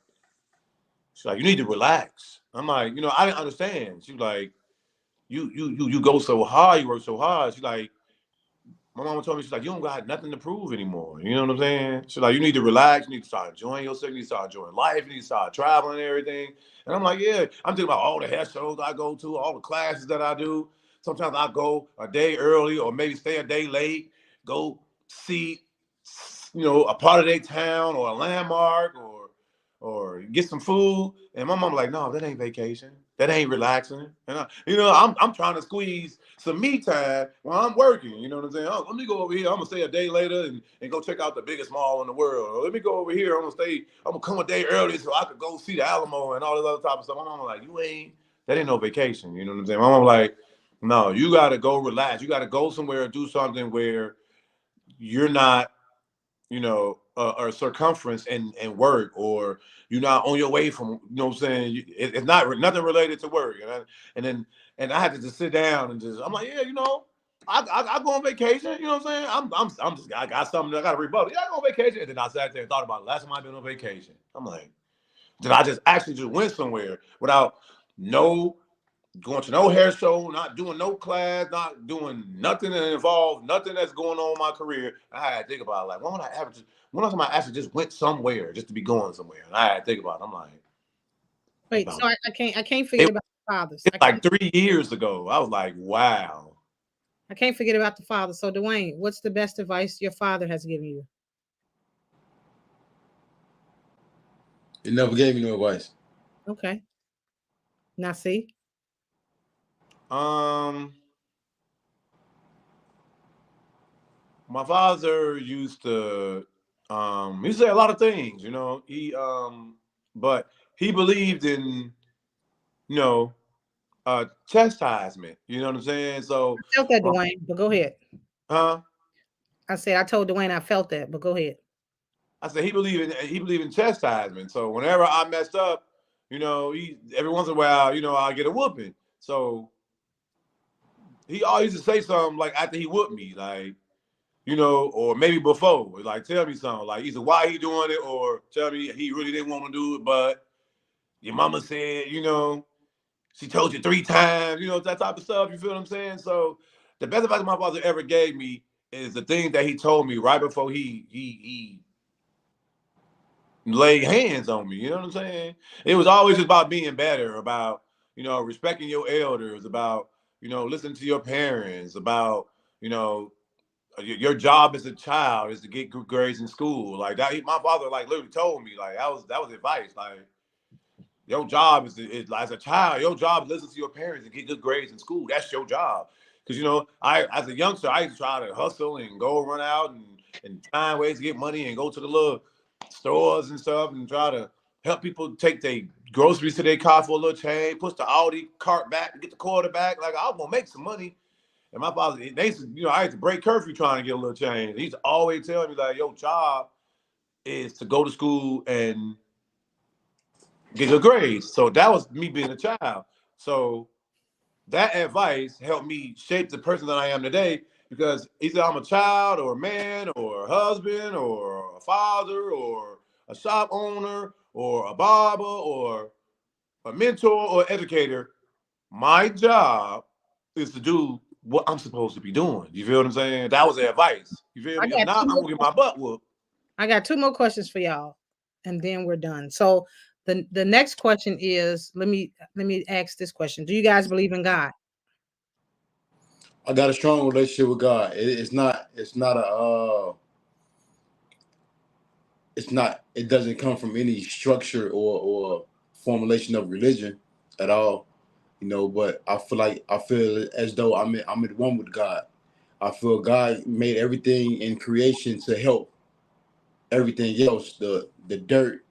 you need to relax. I'm like, I didn't understand. She was like, you go so hard, you work so hard. She's like, my mama told me, she's like, you don't got nothing to prove anymore. You know what I'm saying? She's like, you need to relax. You need to start enjoying yourself. You need to start enjoying life. You need to start traveling and everything. And I'm like, yeah. I'm thinking about all the hair shows I go to, all the classes that I do. Sometimes I go a day early or maybe stay a day late, go see, a part of their town or a landmark or get some food. And my mom like, no, that ain't vacation. That ain't relaxing. And I'm trying to squeeze some me time while I'm working. You know what I'm saying? Oh, let me go over here. I'm gonna stay a day later and go check out the biggest mall in the world. Or let me go over here. I'm gonna come a day early so I could go see the Alamo and all this other type of stuff. My mom like, that ain't no vacation. You know what I'm saying? My mom like, no, you gotta go relax. You gotta go somewhere and do something where you're not or circumference and work, or you're not on your way from, what I'm saying? It's not nothing related to work. And I had to just sit down and I'm like, yeah, I go on vacation. You know what I'm saying? I got something I got to rebuttal. Yeah, I go on vacation. And then I sat there and thought about it. Last time I've been on vacation. I'm like, did I just actually just went somewhere without going to no hair show, not doing no class, not doing nothing that involved nothing that's going on in my career? I had to think about it, like, when else am I actually just went somewhere just to be going somewhere? And I had to think about it. I'm like, Wait, about so I can't forget about the fathers. it's like 3 years ago. I was like, wow. I can't forget about the father. So Dwayne, what's the best advice your father has given you? He never gave me no advice. Okay. Now see. My father used to he said a lot of things, but he believed in, you know, chastisement. You know what I'm saying? So, I felt that, Dwayne, but go ahead. huh? I said I told Dwayne I felt that, but go ahead. I said he believed in chastisement. So whenever I messed up, he every once in a while, I get a whooping. So he always used to say something like after he whooped me, like, or maybe before, like tell me something, like either why he doing it or tell me he really didn't want to do it, but your mama said, she told you 3 times, that type of stuff. You feel what I'm saying? So the best advice my father ever gave me is the thing that he told me right before he laid hands on me. You know what I'm saying? It was always about being better, about respecting your elders, about listening to your parents, about your job as a child is to get good grades in school. Like that, my father like literally told me like that was advice. Like your job is as a child, your job is listen to your parents and get good grades in school. That's your job. Because I as a youngster, I used to try to hustle and go run out and find ways to get money and go to the little stores and stuff and try to help people take their groceries to their car for a little change, push the Audi cart back to get the quarterback. Like I was gonna make some money. And my father, I had to break curfew trying to get a little change. He's always telling me like, your job is to go to school and get good grades. So that was me being a child. So that advice helped me shape the person that I am today, because either I'm a child or a man or a husband or a father or a shop owner or a barber or a mentor or educator. My job is to do what I'm supposed to be doing. You feel what I'm saying? That was the advice. You feel I me? If got not, I'm gonna get my butt whooped. I got 2 more questions for y'all, and then we're done. So the next question is, let me ask this question. Do you guys believe in God? I got a strong relationship with God. It doesn't come from any structure or formulation of religion at all, but I feel as though I'm at one with God. I feel God made everything in creation to help everything else. The dirt,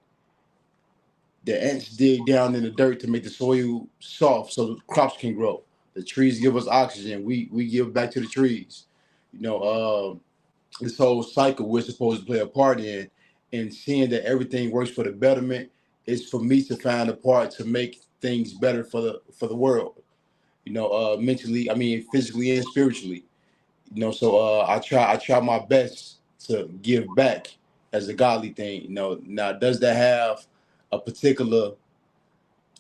the ants dig down in the dirt to make the soil soft so the crops can grow. The trees give us oxygen. We give back to the trees. This whole cycle we're supposed to play a part in, and seeing that everything works for the betterment is for me to find a part to make things better for the world. Mentally, I mean physically and spiritually. So I try my best to give back as a godly thing. Now does that have a particular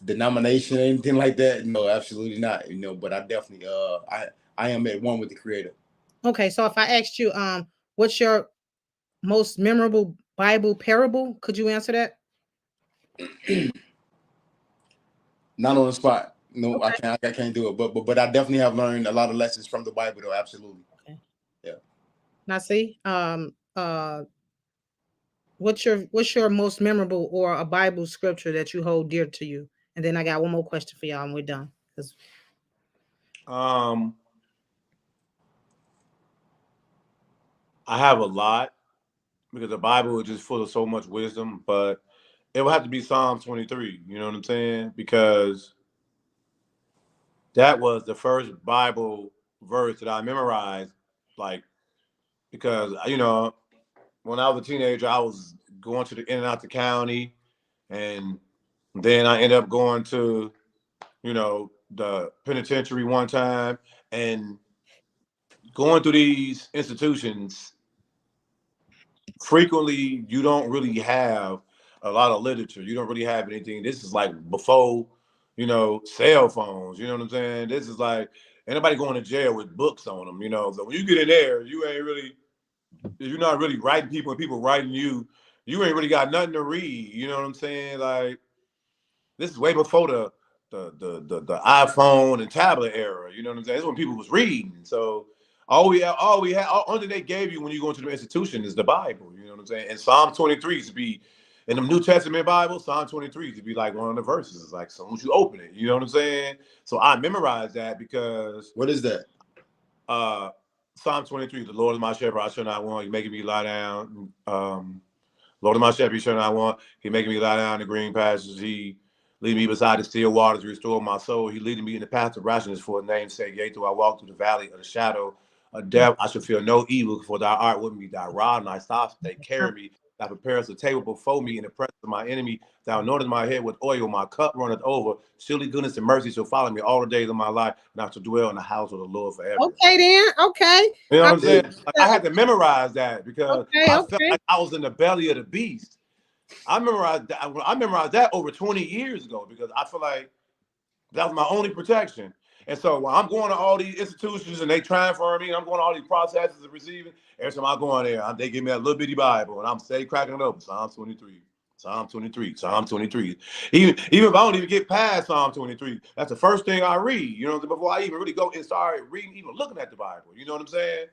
denomination or anything like that? No, absolutely not. But I definitely I am at one with the creator. Okay, so if I asked you, what's your most memorable Bible parable? Could you answer that? Not on the spot. No, Okay. I can't do it. But I definitely have learned a lot of lessons from the Bible though, absolutely. Okay. Yeah. Now see, what's your most memorable or a Bible scripture that you hold dear to you? And then I got one more question for y'all, and we're done. I have a lot because the Bible is just full of so much wisdom, but it would have to be Psalm 23. You know what I'm saying? Because that was the first Bible verse that I memorized. Like, because when I was a teenager, I was going to the in and out the county, and then I ended up going to, you know, the penitentiary one time, and going through these institutions. Frequently, you don't really have a lot of literature. You don't really have anything. This is like before, you know, cell phones. You know what I'm saying? This is like anybody going to jail with books on them. You know, so when you get in there, you ain't really, you're not really writing people, and people writing you. You ain't really got nothing to read. You know what I'm saying? Like, this is way before the iPhone and tablet era. You know what I'm saying? This is when people was reading. So all that they gave you when you go into the institution is the Bible. You know what I'm saying? And Psalm 23 to be in the New Testament Bible. Psalm 23 to be like one of the verses. It's like, so once you open it, you know what I'm saying? So I memorized that because What is that? Psalm 23, the Lord is my shepherd, I shall not want. He's making me lie down. Lord of my shepherd, he shall not want. He making me lie down in the green pastures. He lead me beside the still waters, restore my soul. He leading me in the path of righteousness for his name's sake. Yea, though I walk through the valley of the shadow of death, I shall fear no evil, for thy art with me, thy rod and thy staff, they carry me. Thou preparest a table before me in the presence of my enemy. Thou anointest my head with oil, my cup runneth over. Surely goodness and mercy shall follow me all the days of my life, and I shall dwell in the house of the Lord forever. Okay, then. Okay. You know what I'm saying? Hey, Like, I had to memorize that because Okay. I felt like I was in the belly of the beast. I memorized that over 20 years ago because I feel like that was my only protection. And so when I'm going to all these institutions and they transfer me, and I'm going to all these processes of receiving, every time I go in there, they give me a little bitty Bible, and I'm steady cracking it open. Psalm 23, Psalm 23, Psalm 23. Even if I don't even get past Psalm 23, that's the first thing I read, you know, before I even really go and start reading, even looking at the Bible. You know what I'm saying?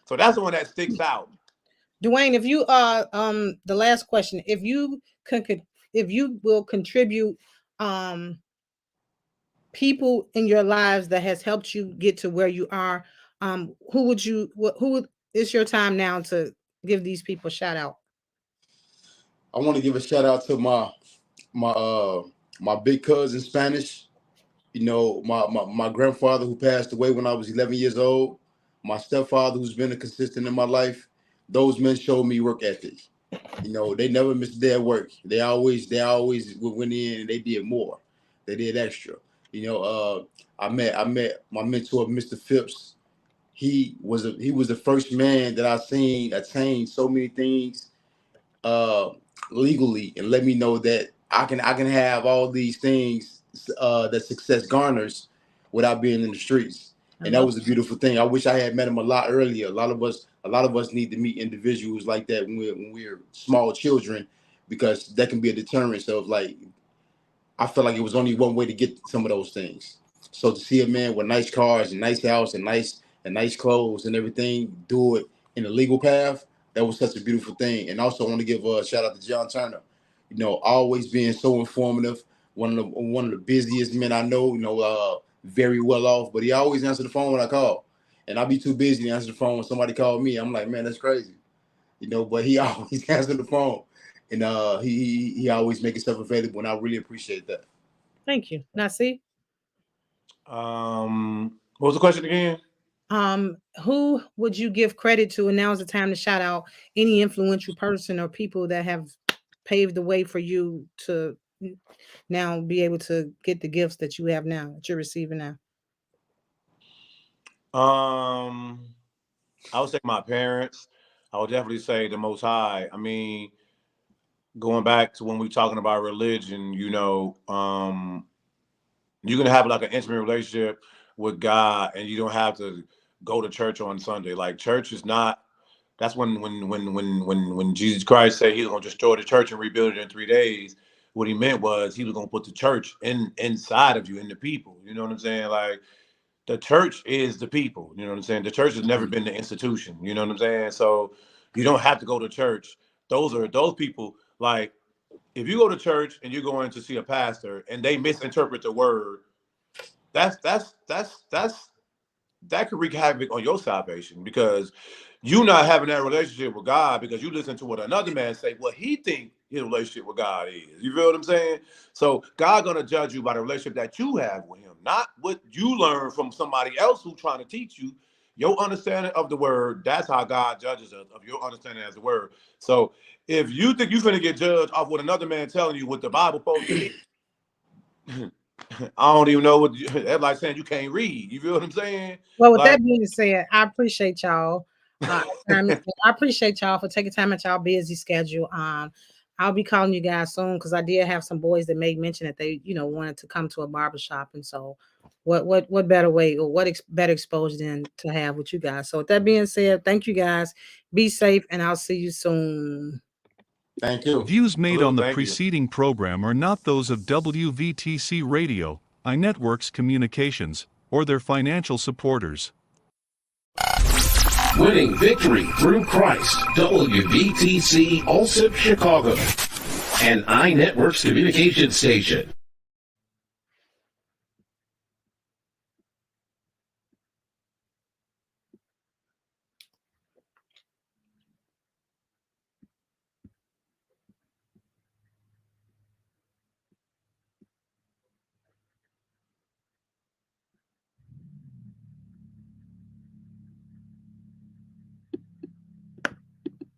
So that's the one that sticks out. Dwayne, if you the last question, if you if you will contribute people in your lives that has helped you get to where you are, who would it's your time now to give these people a shout out. I want to give a shout out to my big cousin Spanish. You know, my grandfather who passed away when I was 11 years old. My stepfather who's been a consistent in my life. Those men showed me work ethic. You know, they never missed their work. They always went in and they did more. They did extra. You know, I met my mentor, Mr. Phipps. He was the first man that I seen attain so many things uh legally and let me know that I can have all these things that success garners without being in the streets. And that was a beautiful thing. I wish I had met him a lot earlier. A lot of us need to meet individuals like that when we're small children, because that can be a deterrent of, like, I felt like it was only one way to get some of those things. So to see a man with nice cars and nice house and nice clothes and everything do it in a legal path, that was such a beautiful thing. And also I want to give a shout out to John Turner. You know, always being so informative. One of the busiest men I know. You know, very well off, but he always answered the phone when I call. And I'll be too busy to answer the phone when somebody called me. I'm like, man, that's crazy. You know, but he always answered the phone. And he always make himself available, and I really appreciate that. Thank you. Now see, What was the question again? who would you give credit to? And now's the time to shout out any influential person or people that have paved the way for you to now be able to get the gifts that you have now, that you're receiving now. I would say my parents. I would definitely say the Most High. I mean, going back to when we talking about religion, you know, you can have like an intimate relationship with God, and you don't have to go to church on Sunday. Like, church is not. That's when Jesus Christ said he was going to destroy the church and rebuild it in 3 days. What he meant was he was going to put the church inside of you, in the people. You know what I'm saying? Like, the church is the people. You know what I'm saying? The church has never been the institution. You know what I'm saying? So you don't have to go to church. Those people. Like, if you go to church and you're going to see a pastor and they misinterpret the word, that could wreak havoc on your salvation, because you not having that relationship with God because you listen to what another man say, what he think his relationship with God is. You feel what I'm saying? So God gonna judge you by the relationship that you have with him, not what you learn from somebody else who's trying to teach you. your understanding of the word, that's how God judges us, of your understanding as the word. So if you think you're finna get judged off what another man telling you what the Bible supposed to be, I don't even know that's like saying you can't read. You feel what I'm saying? Well, with Like, that being said, I appreciate y'all. I appreciate y'all for taking time at y'all busy schedule. I'll be calling you guys soon because I did have some boys that made mention that they, wanted to come to a barbershop. And so what better way or better exposure than to have with you guys. So with that being said, thank you guys. Be safe and I'll see you soon. Thank you. Views made on the Thank you. preceding program are not those of WVTC Radio, iNetworks Communications, or their financial supporters. Winning victory through Christ, WVTC Allsip Chicago, an iNetworks communication station.